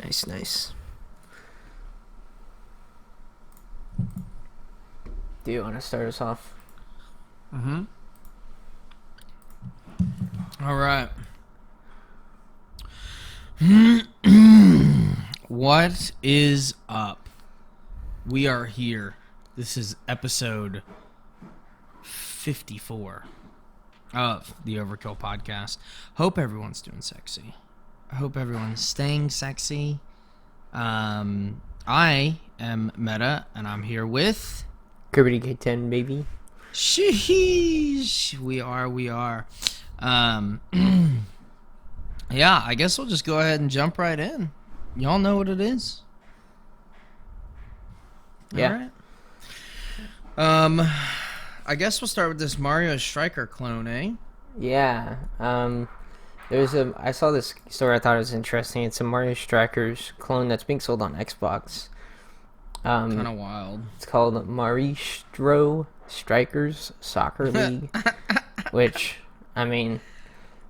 Nice. Do you want to start us off? Mm-hmm. All right. What is up? We are here. This is episode 54 of the Overkill Podcast. Hope everyone's doing sexy. I hope everyone's staying sexy. I am Meta, and I'm here with... Cribbity K10, baby. Sheesh. We are. Yeah, I guess we'll just go ahead and jump right in. Y'all know what it is? Yeah. All right. I guess we'll start with this Mario Striker clone, eh? Yeah. I saw this story. I thought it was interesting. It's a Mario Strikers clone that's being sold on Xbox. Kind of wild. It's called Maestro Strikers Soccer League, which, I mean,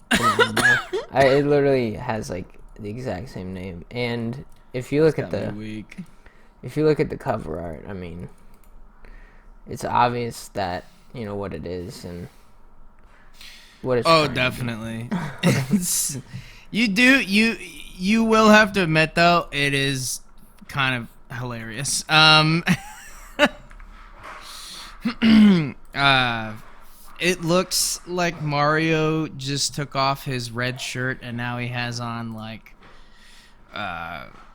it literally has like the exact same name. And if you look at the cover art, I mean, it's obvious that you know what it is and what it's. Oh, definitely. You will have to admit though, it is kind of hilarious. It looks like Mario just took off his red shirt and now he has on like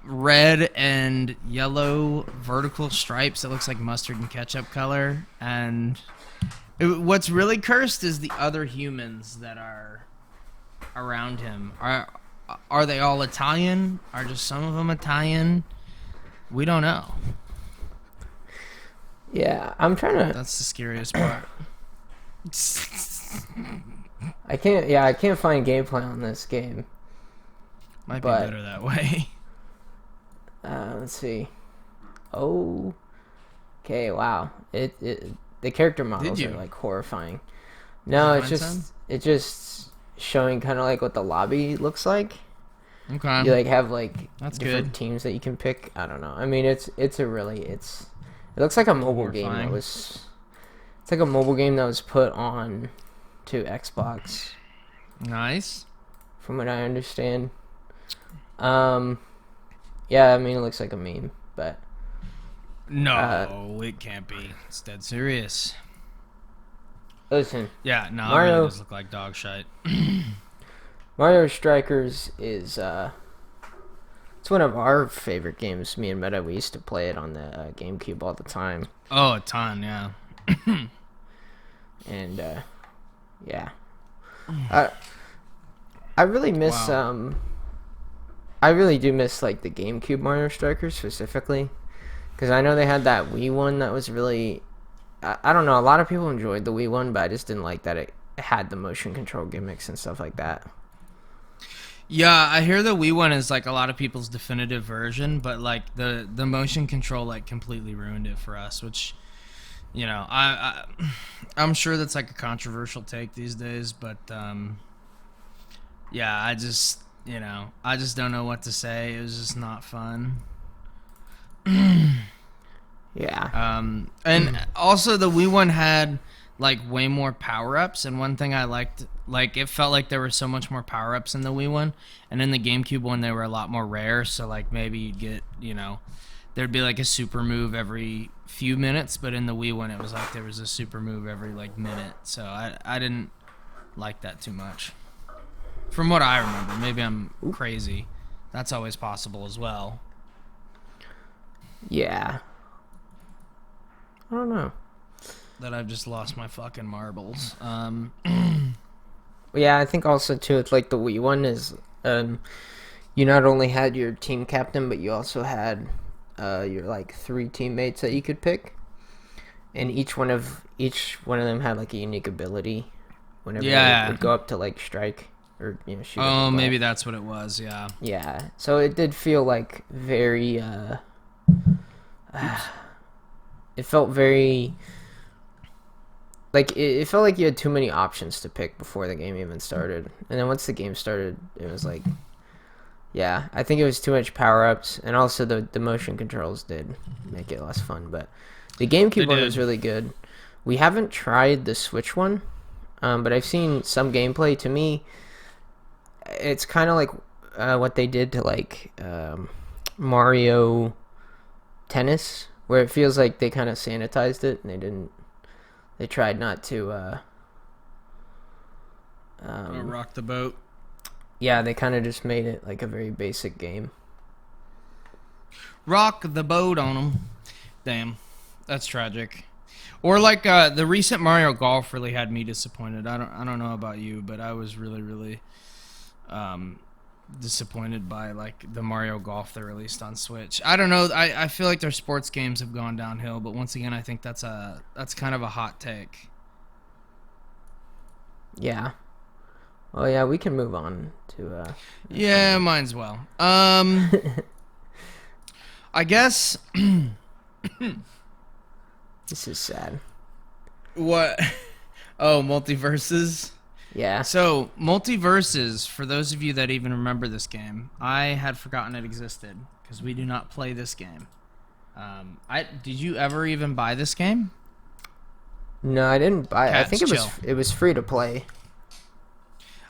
red and yellow vertical stripes. It looks like mustard and ketchup color. And what's really cursed is the other humans that are around him. Are they all Italian? Are just some of them Italian? We don't know. Yeah, I'm trying to. That's the scariest part. I can't find gameplay on this game. Might be better that way. Let's see. Oh, okay. Wow. The character models are like horrifying. No, it's just showing kind of like what the lobby looks like. Okay. You like have like That's different good. teams that you can pick. I don't know. I mean, it looks like a mobile game that was. It's like a mobile game that was put on to Xbox. Nice. From what I understand. Yeah, I mean, it looks like a meme, but... No, it can't be. It's dead serious. Listen. Yeah, no, Mario, it really does look like dog shit. Mario Strikers is, it's one of our favorite games. Me and Meta, we used to play it on the GameCube all the time. Oh, a ton, yeah. And, yeah. I really miss, I really do miss, like, the GameCube Mario Strikers specifically. Because I know they had that Wii one that was really... I don't know, a lot of people enjoyed the Wii one, but I just didn't like that it had the motion control gimmicks and stuff like that. Yeah, I hear the Wii one is, like, a lot of people's definitive version, but, like, the motion control, like, completely ruined it for us, which... You know, I'm sure that's like a controversial take these days, but yeah, I just don't know what to say. It was just not fun. Yeah. And also the Wii one had like way more power-ups, and one thing I liked, like it felt like there were so much more power-ups in the Wii one, and in the GameCube one they were a lot more rare, so like maybe you'd get, you know, there'd be like a super move every few minutes, but in the Wii one it was like there was a super move every like minute, so I didn't like that too much from what I remember. Maybe I'm crazy. That's always possible as well. Yeah. I don't know. That I've just lost my fucking marbles. Yeah, I think also too it's like the Wii one is you not only had your team captain, but you also had your like 3 teammates that you could pick, and each one of them had like a unique ability whenever they would go up to like strike or shoot. Oh, maybe that's what it was. Yeah, so it did feel like very it felt very like it felt like you had too many options to pick before the game even started, and then once the game started it was like Yeah, I think it was too much power-ups, and also the motion controls did make it less fun. But the GameCube one was really good. We haven't tried the Switch one, but I've seen some gameplay. To me, it's kind of like what they did to like Mario Tennis, where it feels like they kind of sanitized it, and they tried not to rock the boat. Yeah, they kind of just made it like a very basic game. Rock the boat on them. Damn, that's tragic. Or like the recent Mario Golf really had me disappointed. I don't know about you, but I was really disappointed by like the Mario Golf they released on Switch. I don't know. I feel like their sports games have gone downhill, but once again, I think that's kind of a hot take. Yeah. Oh yeah, we can move on to. Yeah, might as well. I guess. This is sad. What? Oh, Multiverses. Yeah. So Multiverses, for those of you that even remember this game, I had forgotten it existed because we do not play this game. Did you ever even buy this game? No, I didn't buy it. I think chill. it was free to play.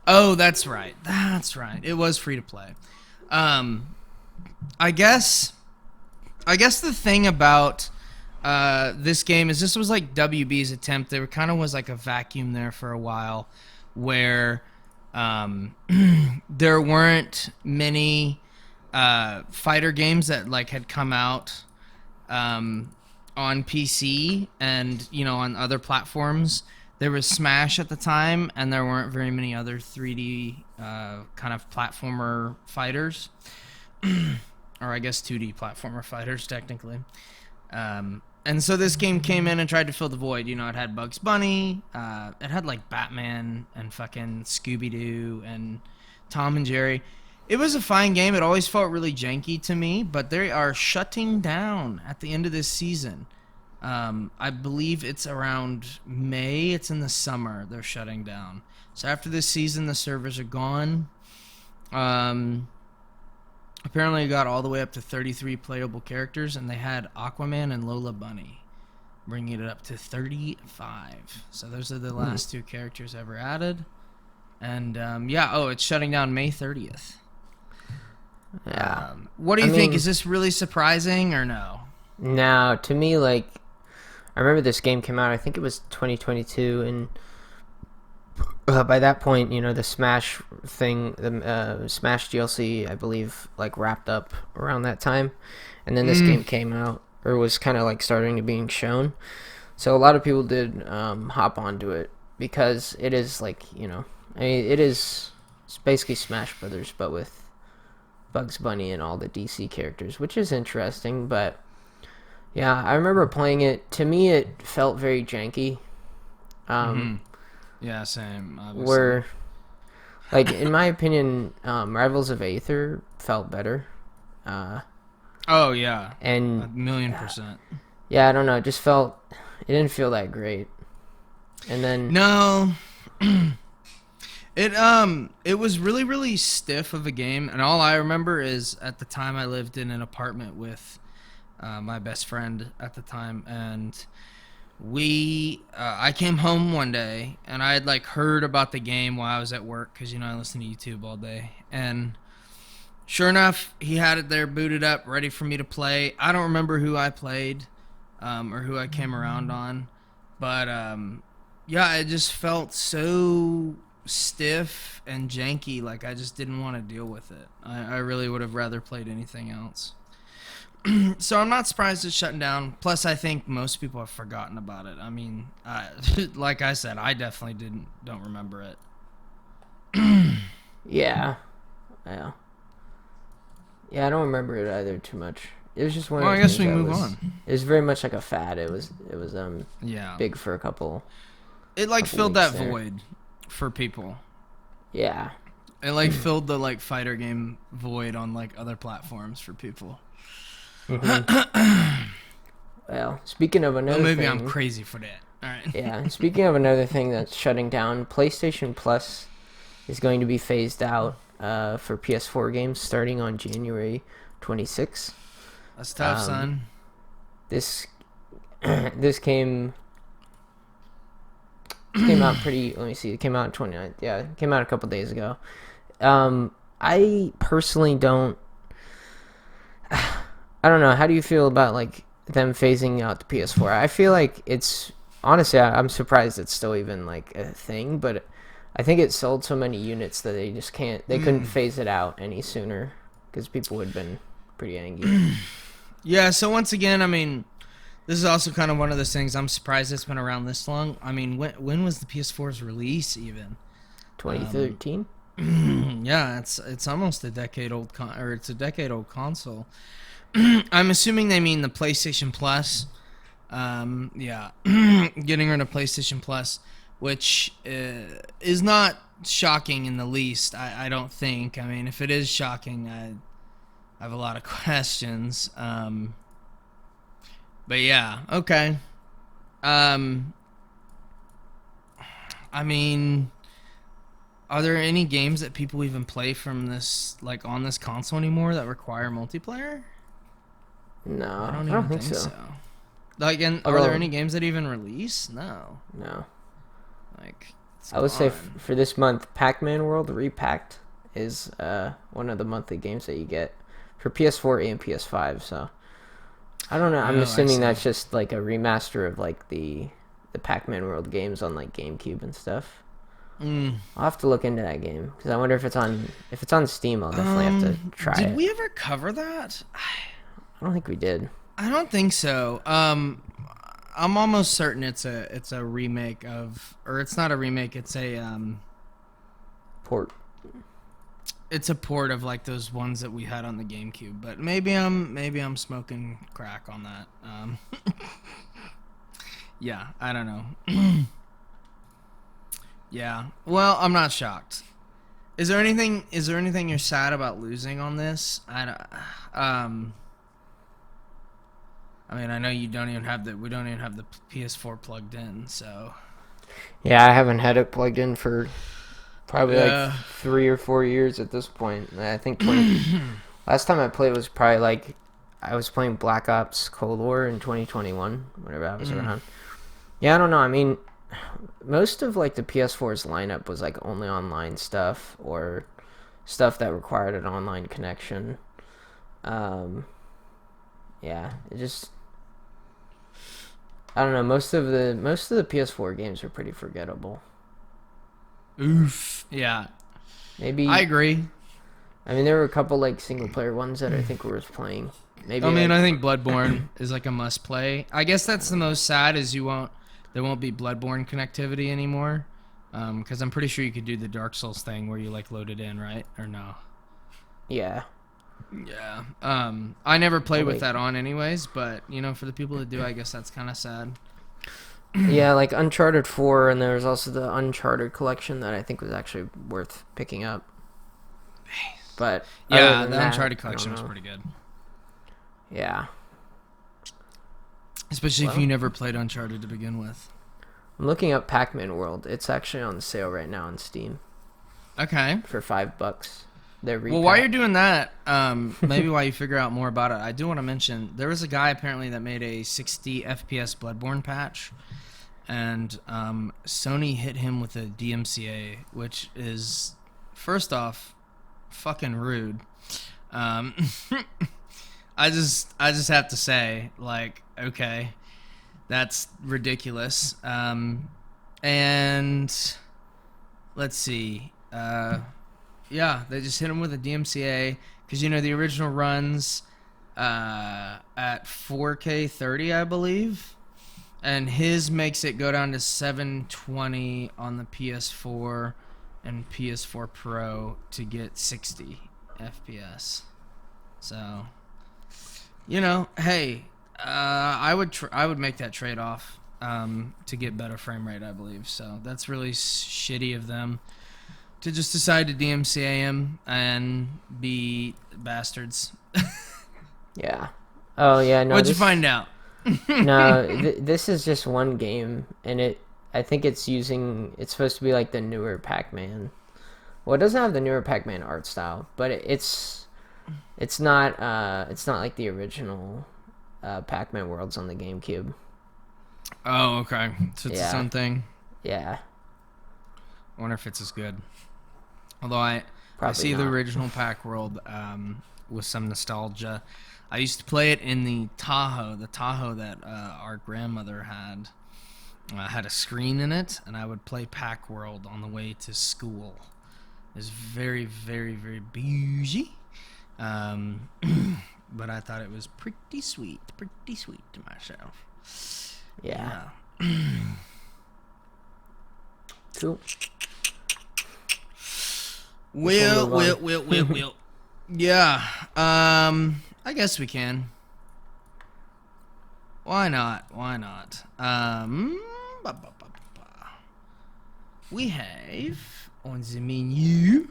Oh, that's right. That's right. It was free to play. I guess the thing about this game is this was like WB's attempt. There kind of was like a vacuum there for a while where there weren't many fighter games that like had come out on PC and, you know, on other platforms. There was Smash at the time, and there weren't very many other 3D kind of platformer fighters. Or I guess 2D platformer fighters, technically. And so this game came in and tried to fill the void. You know, it had Bugs Bunny. It had, like, Batman and fucking Scooby-Doo and Tom and Jerry. It was a fine game. It always felt really janky to me, but they are shutting down at the end of this season. I believe it's around May. It's in the summer. They're shutting down. So after this season, the servers are gone. Apparently, it got all the way up to 33 playable characters, and they had Aquaman and Lola Bunny, bringing it up to 35. So those are the last two characters ever added. And it's shutting down May 30th. Yeah. What do you think? Is this really surprising or no? No, to me, like, I remember this game came out, I think it was 2022, and by that point, you know, the Smash thing, the Smash DLC, I believe, like, wrapped up around that time, and then this game came out, or was kind of, like, starting to being shown, so a lot of people did hop onto it, because it is, like, you know, I mean, it's basically Smash Brothers, but with Bugs Bunny and all the DC characters, which is interesting, but yeah, I remember playing it. To me, it felt very janky. Yeah, same. Obviously. Where, like, in my opinion, Rivals of Aether felt better. Oh, yeah. And 1,000,000%. Yeah, I don't know. It didn't feel that great. And then... No. It was really, really stiff of a game. And all I remember is at the time I lived in an apartment with my best friend at the time, and I came home one day and I had like heard about the game while I was at work because, you know, I listen to YouTube all day, and sure enough, he had it there booted up ready for me to play. I don't remember who I played or who I came around on, but yeah, it just felt so stiff and janky, like I just didn't want to deal with it. I really would have rather played anything else. So I'm not surprised it's shutting down. Plus, I think most people have forgotten about it. I mean, like I said, I definitely don't remember it. Yeah. I don't remember it either too much. It was just one. Well, I guess we can move on. It was very much like a fad. It was big for a couple. It like filled that void for people. Yeah. It like filled the like fighter game void on like other platforms for people. Mm-hmm. Well, speaking of another maybe thing, I'm crazy for that. All right. Yeah, speaking of another thing that's shutting down, PlayStation Plus is going to be phased out for PS4 games starting on January 26th. That's tough, son. This this came out pretty. Let me see. It came out 29th. Yeah, it came out a couple days ago. I personally don't. I don't know. How do you feel about like them phasing out the PS4? I feel like it's honestly. I'm surprised it's still even like a thing, but I think it sold so many units that they just can't. They couldn't phase it out any sooner because people would have been pretty angry. Yeah. So once again, I mean, this is also kind of one of those things. I'm surprised it's been around this long. I mean, when was the PS4's release even? 2013. Yeah, it's almost a decade old it's a decade old console. I'm assuming they mean the PlayStation Plus. Yeah, getting rid of PlayStation Plus, which is not shocking in the least. I don't think. I mean, if it is shocking, I have a lot of questions. But yeah, okay. I mean, are there any games that people even play from this, like on this console anymore, that require multiplayer? No, I don't even think so. Like, are there any games that even release? No. Like, I would say for this month, Pac-Man World Repacked is one of the monthly games that you get for PS4 and PS5. So I don't know. I'm assuming that's just like a remaster of like the Pac-Man World games on like GameCube and stuff. I'll have to look into that game because I wonder if it's on Steam. I'll definitely have to try it. Did we ever cover that? I don't think we did. I don't think so. I'm almost certain it's a remake of, or it's not a remake. It's a port. It's a port of like those ones that we had on the GameCube. But maybe I'm smoking crack on that. Yeah, I don't know. Yeah. Well, I'm not shocked. Is there anything you're sad about losing on this? I mean, I know we don't even have the PS4 plugged in, so. Yeah, I haven't had it plugged in for probably like 3 or 4 years at this point. I think last time I played was probably like I was playing Black Ops Cold War in 2021, whenever I was around. Yeah, I don't know. I mean, most of like the PS4's lineup was like only online stuff or stuff that required an online connection. Yeah, it just, I don't know. Most of the PS4 games are pretty forgettable. Oof. Yeah. Maybe I agree. I mean, there were a couple like single player ones that I think were worth playing. Maybe. I mean, I think Bloodborne is like a must play. I guess that's the most sad is there won't be Bloodborne connectivity anymore. Because I'm pretty sure you could do the Dark Souls thing where you like load it in, right? Or no? Yeah. Yeah. I never played with that on anyways, but you know, for the people that do, I guess that's kind of sad. Yeah, like Uncharted 4, and there was also the Uncharted collection that I think was actually worth picking up. But yeah, the Uncharted collection was pretty good. Yeah. Especially if you never played Uncharted to begin with. I'm looking up Pac-Man World. It's actually on sale right now on Steam. Okay. For $5. Well, while you're doing that, maybe while you figure out more about it, I do want to mention there was a guy apparently that made a 60 FPS Bloodborne patch, and Sony hit him with a DMCA, which is, first off, fucking rude. I just have to say, like, okay, that's ridiculous. And let's see. Yeah, they just hit him with a DMCA because, you know, the original runs at 4K 30, I believe, and his makes it go down to 720 on the PS4 and PS4 Pro to get 60 FPS. So, you know, hey, I would make that trade-off to get better frame rate, I believe. So that's really shitty of them to just decide to DMCA him and be bastards. Yeah. Oh, yeah. No. What'd you find out? No, this is just one game, and I think it's supposed to be like the newer Pac-Man. Well, it doesn't have the newer Pac-Man art style, but it's not like the original Pac-Man worlds on the GameCube. Oh, okay. So it's its Yeah. own thing. Yeah. I wonder if it's as good. Although I Probably see the not. original Pac World with some nostalgia. I used to play it in the Tahoe that our grandmother had. Had a screen in it, and I would play Pac World on the way to school. It was very, very, very bougie. But I thought it was pretty sweet to myself. Yeah. Yeah. Cool. Well. Yeah. I guess we can. Why not? We have on the menu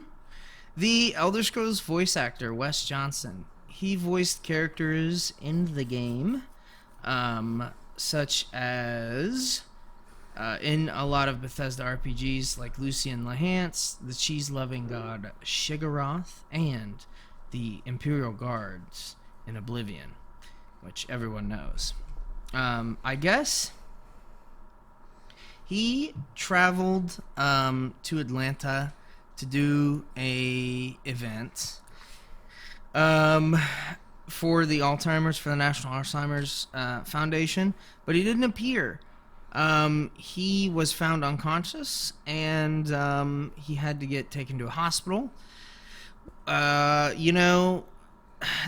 the Elder Scrolls voice actor Wes Johnson. He voiced characters in the game, such as in a lot of Bethesda RPGs like Lucian Lahance, the cheese-loving god Shigarath, and the Imperial Guards in Oblivion, which everyone knows. I guess he traveled to Atlanta to do a event for the National Alzheimer's Foundation, but he didn't appear. He was found unconscious, and he had to get taken to a hospital. They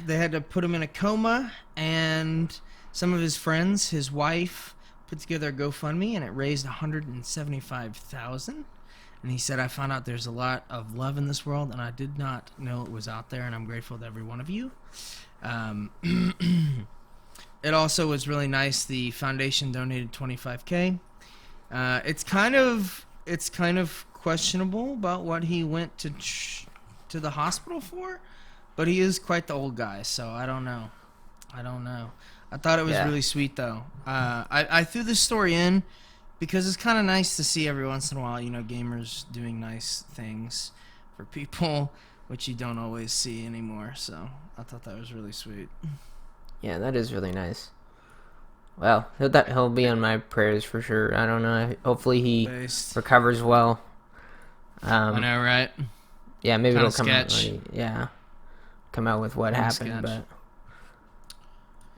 had to put him in a coma, and some of his friends, his wife, put together a GoFundMe, and it raised $175,000. And he said, "I found out there's a lot of love in this world, and I did not know it was out there, and I'm grateful to every one of you." It also was really nice. The foundation donated $25K. It's kind of questionable about what he went to the hospital for, but he is quite the old guy, so I don't know. I thought it was really sweet, though. I threw this story in because it's kind of nice to see every once in a while, gamers doing nice things for people, which you don't always see anymore. So I thought that was really sweet. Yeah, that is really nice. Well, he'll be on my prayers for sure. I don't know. Hopefully he recovers well. I know, right? Yeah, maybe Kinda it'll come sketch. out. Come out with what happened, but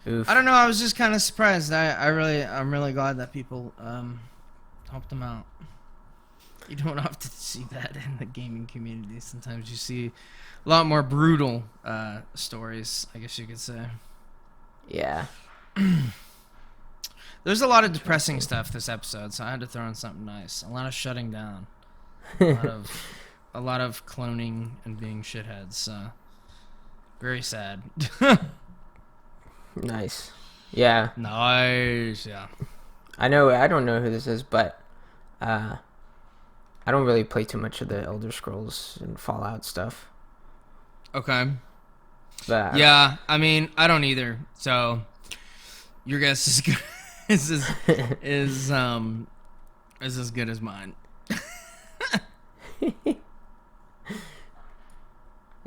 oof. I don't know. I was just kind of surprised. I'm really glad that people helped him out. You don't often see that in the gaming community. Sometimes you see a lot more brutal stories, I guess you could say. Yeah. There's a lot of depressing stuff this episode, so I had to throw in something nice. A lot of shutting down. A lot of cloning and being shitheads. So very sad. Nice. Yeah. Nice. Yeah. I don't know who this is, but I don't really play too much of the Elder Scrolls and Fallout stuff. Okay. But Yeah, I mean, I don't either. So your guess is good. is as good as mine.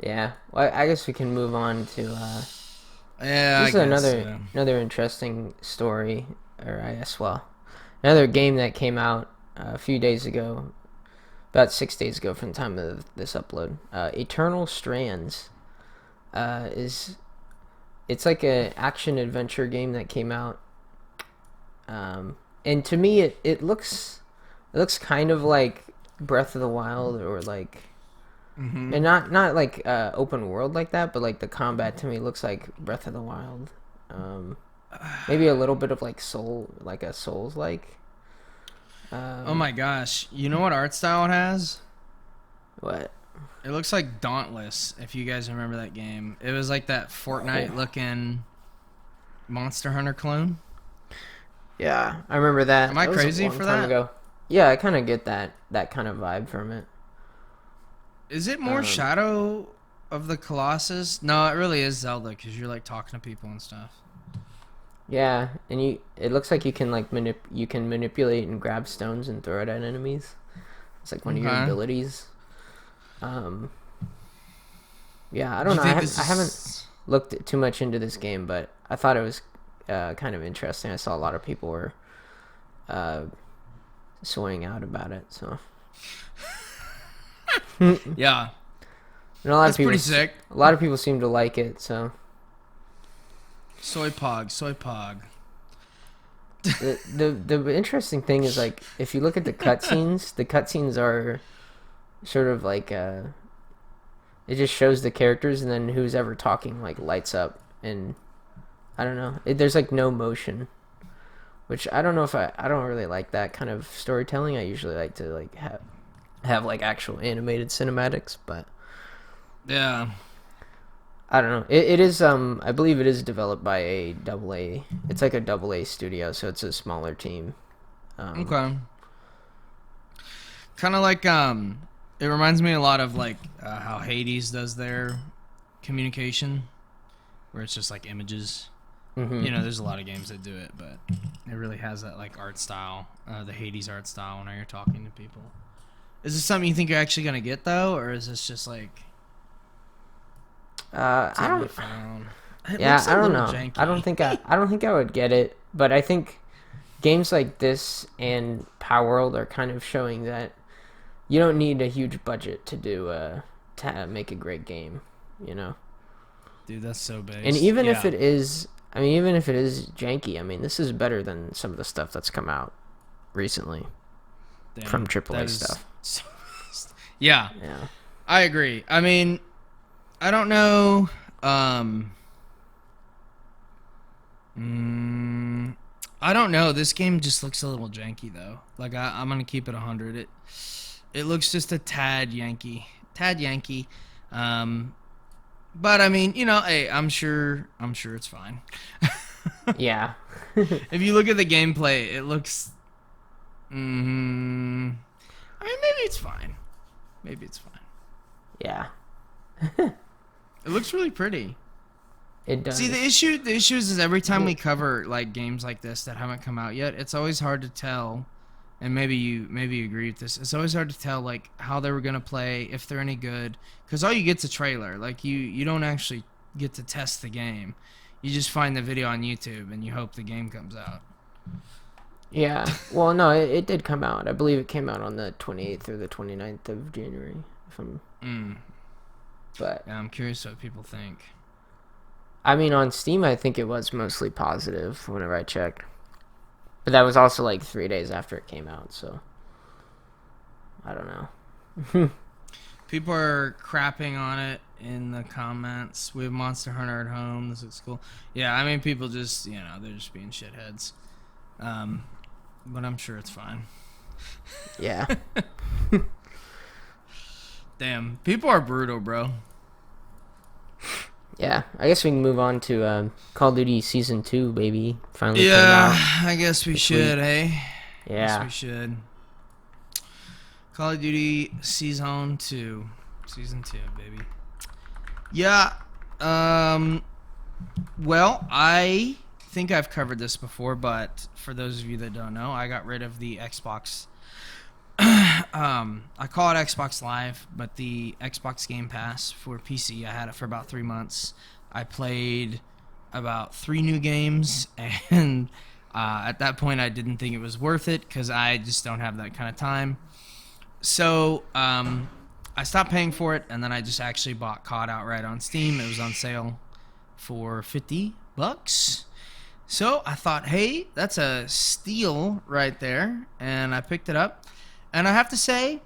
Yeah. Well, I guess we can move on to Yeah, this is another interesting story, or I guess another game that came out a few days ago, about 6 days ago from the time of this upload. Eternal Strands it's like an action adventure game that came out, and to me it looks kind of like Breath of the Wild, or like and not like open world like that, but like the combat to me looks like Breath of the Wild. Maybe a little bit of like a Souls like. Oh my gosh! You know what art style it has? What? It looks like Dauntless. If you guys remember that game, it was like that Fortnite-looking Monster Hunter clone. Yeah, I remember that. Am I crazy for that? Ago. Yeah, I kind of get that kind of vibe from it. Is it more Shadow of the Colossus? No, it really is Zelda, because you're like talking to people and stuff. Yeah, and it looks like you can like manipulate and grab stones and throw it at enemies. It's like one of your abilities. Um, yeah, I Do don't you know. think I haven't looked too much into this game, but I thought it was kind of interesting. I saw a lot of people were uh, swaying out about it. So, and Yeah, a lot of that's people, pretty sick. a lot of people seem to like it. So, Soy pog. the interesting thing is like if you look at the cutscenes are sort of like it just shows the characters and then who's ever talking like lights up and I don't know. There's like no motion, which I don't know if I don't really like that kind of storytelling. I usually like to like have like actual animated cinematics, but Yeah. I don't know. It is I believe it is developed by a double A. It's like a double A studio, so it's a smaller team. Okay. Kind of like it reminds me a lot of like how Hades does their communication, where it's just like images. Mm-hmm. You know, there's a lot of games that do it, but it really has that like art style, the Hades art style when you're talking to people. Is this something you think you're actually gonna get though, or is this just like? I don't. It Yeah, looks a I don't little know. janky. I don't think I would get it, but I think games like this and Power World are kind of showing that you don't need a huge budget to do to make a great game, you know. Dude, that's so based. And even if it is, I mean, even if it is janky, I mean, this is better than some of the stuff that's come out recently from AAA stuff. Yeah, Yeah. I agree. I mean, I don't know. I don't know. This game just looks a little janky though. Like I'm gonna keep it 100. It looks just a tad Yankee. But I mean, you know, hey, I'm sure it's fine. Yeah. If you look at the gameplay, it looks. I mean, maybe it's fine. Yeah. It looks really pretty. It does. See, the issue is every time we cover like games like this that haven't come out yet, it's always hard to tell. And maybe you agree with this. It's always hard to tell like how they were gonna play, if they're any good, because all you get's a trailer. Like you don't actually get to test the game. You just find the video on YouTube and you hope the game comes out. Yeah. Well, no, it did come out. I believe it came out on the 28th or the 29th of January. But yeah, I'm curious what people think. I mean, on Steam, I think it was mostly positive whenever I checked. But that was also like 3 days after it came out, so I don't know. People are crapping on it in the comments. We have Monster Hunter at home. This looks cool. Yeah, I mean, people just, you know, they're just being shitheads. But I'm sure it's fine. Yeah. Damn, people are brutal, bro. Yeah, I guess we can move on to Call of Duty Season 2, baby. Finally came Yeah, out. I guess we should, hey? Yeah. Guess we should. Call of Duty Season 2. Season 2, baby. Yeah, well, I think I've covered this before, but for those of you that don't know, I got rid of the Xbox. I call it Xbox Live, but the Xbox Game Pass for PC, I had it for about 3 months. I played about 3 new games, and at that point, I didn't think it was worth it because I just don't have that kind of time. So I stopped paying for it, and then I just actually bought COD outright on Steam. It was on sale for $50. So I thought, hey, that's a steal right there, and I picked it up. And I have to say,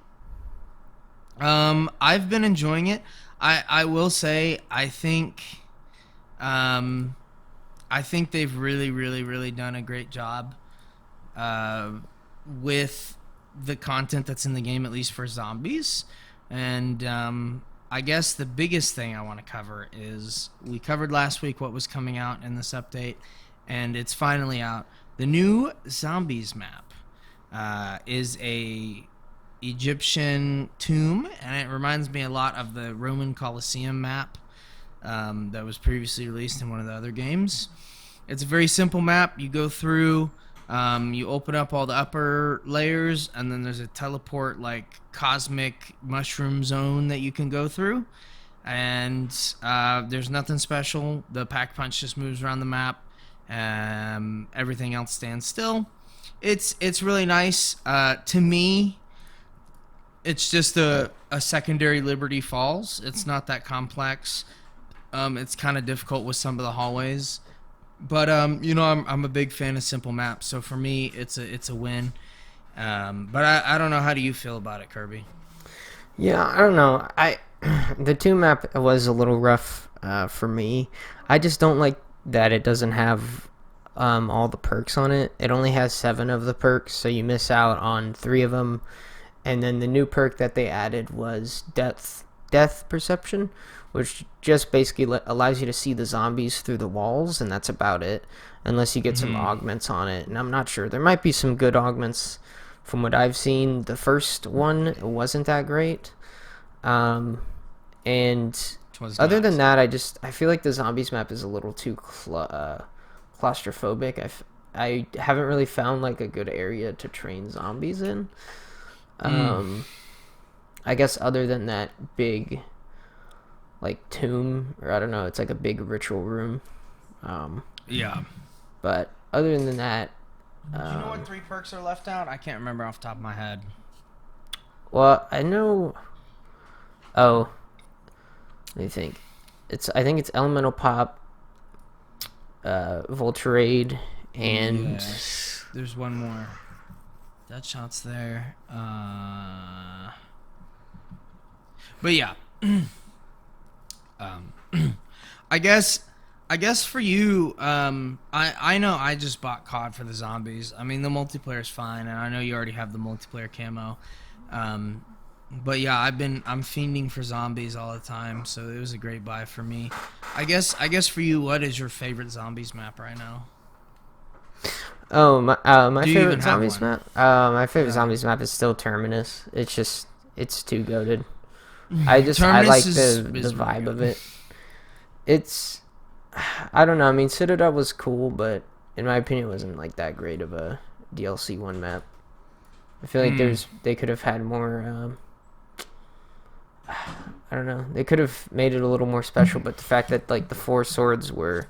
I've been enjoying it. I will say, I think they've really done a great job with the content that's in the game, at least for zombies. And I guess the biggest thing I want to cover is we covered last week what was coming out in this update, and it's finally out. The new Zombies map is a Egyptian tomb, and it reminds me a lot of the Roman Colosseum map that was previously released in one of the other games. It's a very simple map. You go through You open up all the upper layers, and then there's a teleport like cosmic mushroom zone that you can go through. And there's nothing special. The pack punch just moves around the map. Everything else stands still. It's really nice. To me, it's just a secondary Liberty Falls. It's not that complex. It's kind of difficult with some of the hallways. But I'm a big fan of simple maps, so for me, it's a win. But I don't know. How do you feel about it, Kirby? Yeah, I don't know. The tomb map was a little rough for me. I just don't like that it doesn't have all the perks on it. It only has 7 of the perks, so you miss out on 3 of them. And then the new perk that they added was death perception, which just basically allows you to see the zombies through the walls, and that's about it, unless you get some augments on it. And I'm not sure. There might be some good augments from what I've seen. The first one wasn't that great. And other than that, I feel like the zombies map is a little too claustrophobic. I haven't really found like a good area to train zombies in. I guess other than that big like tomb, or I don't know, it's like a big ritual room. Yeah. But other than that, do you know what 3 perks are left out? I can't remember off the top of my head. Well, I know. Oh, let me think. I think it's Elemental Pop, Volterade, and yes. There's one more. That shot's there. But yeah. I guess for you, I know I just bought COD for the zombies. I mean, the multiplayer's fine, and I know you already have the multiplayer camo. But yeah, I'm fiending for zombies all the time, so it was a great buy for me. I guess for you, what is your favorite zombies map right now? Oh, my favorite zombies map. My favorite zombies map is still Terminus. It's too goated. I like the vibe of it. I don't know. I mean, Citadel was cool, but in my opinion, it wasn't like that great of a DLC 1 map. I feel like they could have had more. I don't know. They could have made it a little more special, but the fact that like the 4 swords were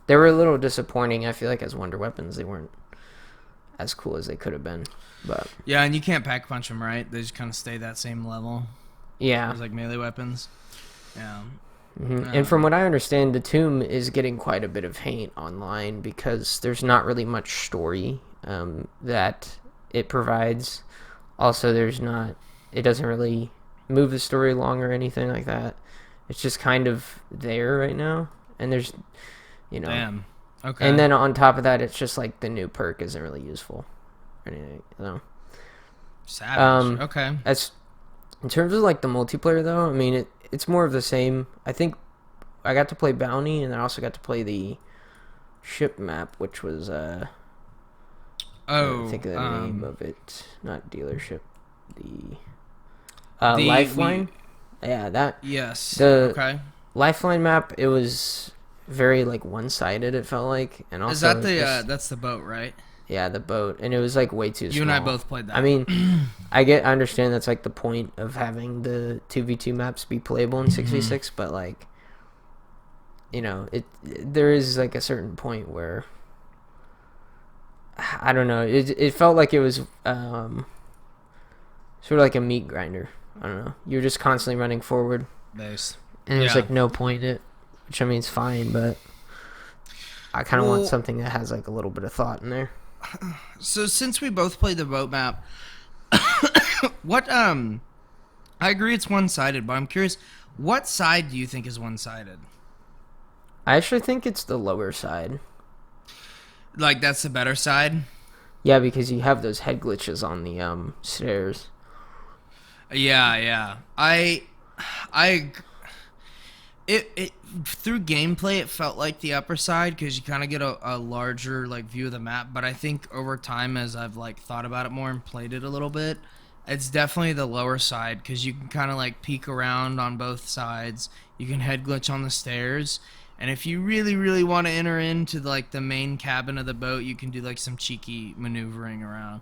a little disappointing. I feel like as wonder weapons, they weren't as cool as they could have been. But yeah, and you can't pack punch them, right? They just kind of stay that same level. Yeah, it's like melee weapons. Yeah. And from what I understand, the tomb is getting quite a bit of hate online because there's not really much story that it provides. Also, it doesn't really move the story along or anything like that. It's just kind of there right now, and there's, Damn. Okay. And then on top of that, it's just like the new perk isn't really useful or anything. Savage. Okay. In terms of like the multiplayer, though, I mean it's more of the same. I think I got to play Bounty, and I also got to play the ship map, which was I think of the name of it, not dealership, the Lifeline. Yes. The Lifeline map. It was very like one-sided. It felt like, and also is that that's the boat, right? Yeah, the boat, and it was like way too small. You and I both played that. I mean, I understand that's like the point of having the 2v2 maps be playable in 6v6, but like, there is like a certain point where I don't know. It felt like it was sort of like a meat grinder. I don't know. You're just constantly running forward. Base. And there's like no point in it, which I mean is fine, but I kind of want something that has like a little bit of thought in there. So since we both played the boat map, what I agree it's one-sided, but I'm curious, what side do you think is one-sided? I actually think it's the lower side. Like that's the better side? Yeah, because you have those head glitches on the stairs. Yeah. It through gameplay it felt like the upper side because you kind of get a larger like view of the map, but I think over time as I've like thought about it more and played it a little bit, it's definitely the lower side because you can kind of like peek around on both sides. You can head glitch on the stairs, And if you really, really want to enter into like the main cabin of the boat, you can do like some cheeky maneuvering around.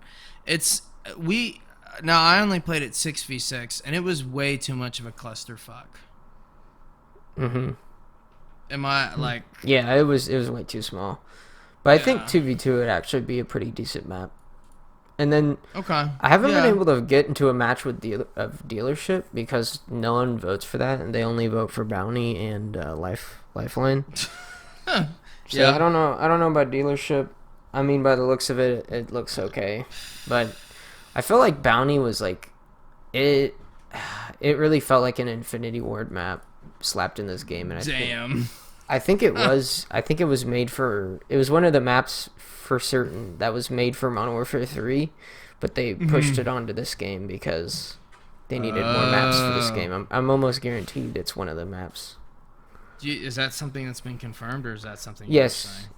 Now I only played it 6v6, and it was way too much of a clusterfuck. Mm-hmm. Am I like? Yeah, it was way too small. But I think 2v2 would actually be a pretty decent map. And then Okay, I haven't been able to get into a match with dealership because no one votes for that, and they only vote for bounty and lifeline. So I don't know about dealership. I mean, by the looks of it, it looks okay, but I feel like bounty was like it. It really felt like an Infinity Ward map slapped in this game, and I think it was. I think it was made for. It was one of the maps for certain that was made for Modern Warfare 3, but they pushed it onto this game because they needed more maps for this game. I'm almost guaranteed it's one of the maps. Is that something that's been confirmed, or is that something? Yes.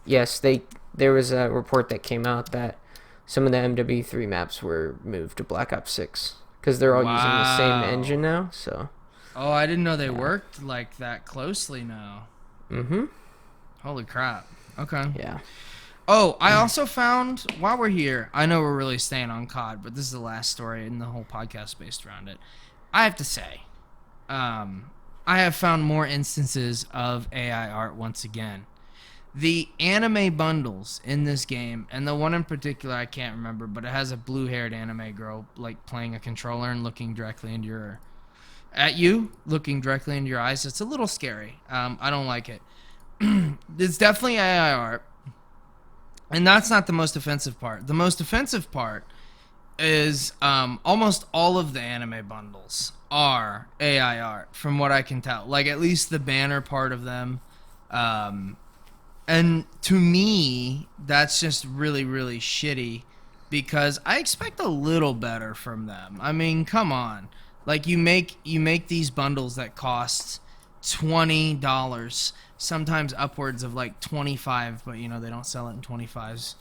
There was a report that came out that some of the MW3 maps were moved to Black Ops 6 because they're all using the same engine now. So. Oh, I didn't know they worked like that closely now. Mm-hmm. Holy crap. Okay. Yeah. Oh, I also found, while we're here, I know we're really staying on COD, but this is the last story and the whole podcast based around it. I have to say, I have found more instances of AI art once again. The anime bundles in this game, and the one in particular I can't remember, but it has a blue-haired anime girl like playing a controller and looking directly into looking directly into your eyes. It's a little scary. I don't like it. It's definitely AI art. And that's not the most offensive part. The most offensive part is almost all of the anime bundles are AI art, from what I can tell. Like, at least the banner part of them. And to me, that's just really, really shitty because I expect a little better from them. I mean, come on. Like, you make these bundles that cost $20, sometimes upwards of like 25, but you know they don't sell it in 25s.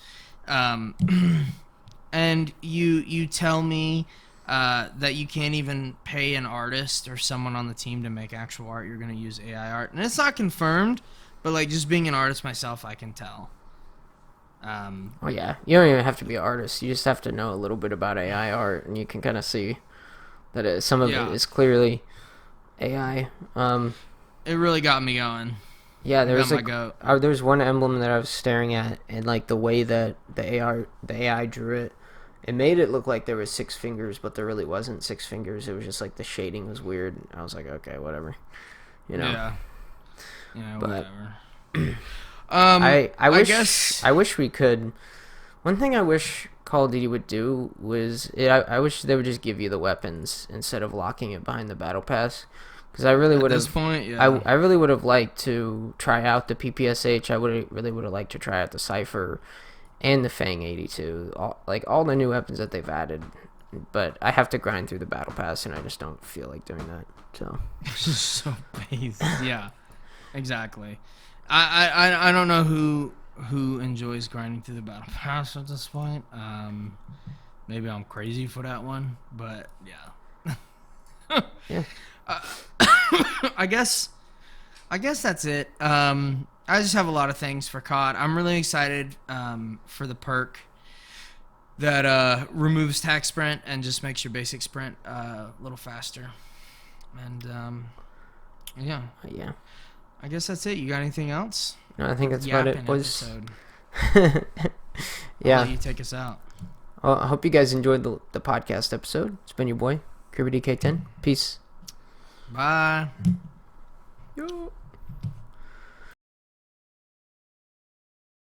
And you tell me that you can't even pay an artist or someone on the team to make actual art. You're going to use AI art, and it's not confirmed, but like just being an artist myself, I can tell. Oh yeah, you don't even have to be an artist. You just have to know a little bit about AI art, and you can kind of see that some of it is clearly AI. It really got me going. Yeah, there's there's one emblem that I was staring at, and like the way that the AI drew it, it made it look like there was 6 fingers, but there really wasn't 6 fingers. It was just like the shading was weird. I was like, okay, whatever, you know. Yeah, but, whatever. I wish we could. One thing I wish Call of Duty would do was I wish they would just give you the weapons instead of locking it behind the battle pass. Because I really would have. At this point, yeah. I really would have liked to try out the PPSH. I really would have liked to try out the Cypher and the Fang 82. All the new weapons that they've added. But I have to grind through the battle pass, and I just don't feel like doing that. So. So base. Yeah, exactly. I don't know who enjoys grinding through the battle pass at this point. Maybe I'm crazy for that one, but yeah. Yeah. I guess that's it. I just have a lot of things for COD. I'm really excited for the perk that removes tack sprint and just makes your basic sprint a little faster. And yeah. I guess that's it. You got anything else? No, I think that's about it, boys. Yeah. I'll let you take us out. Well, I hope you guys enjoyed the podcast episode. It's been your boy, KirbyDK10. Peace. Bye. Yo.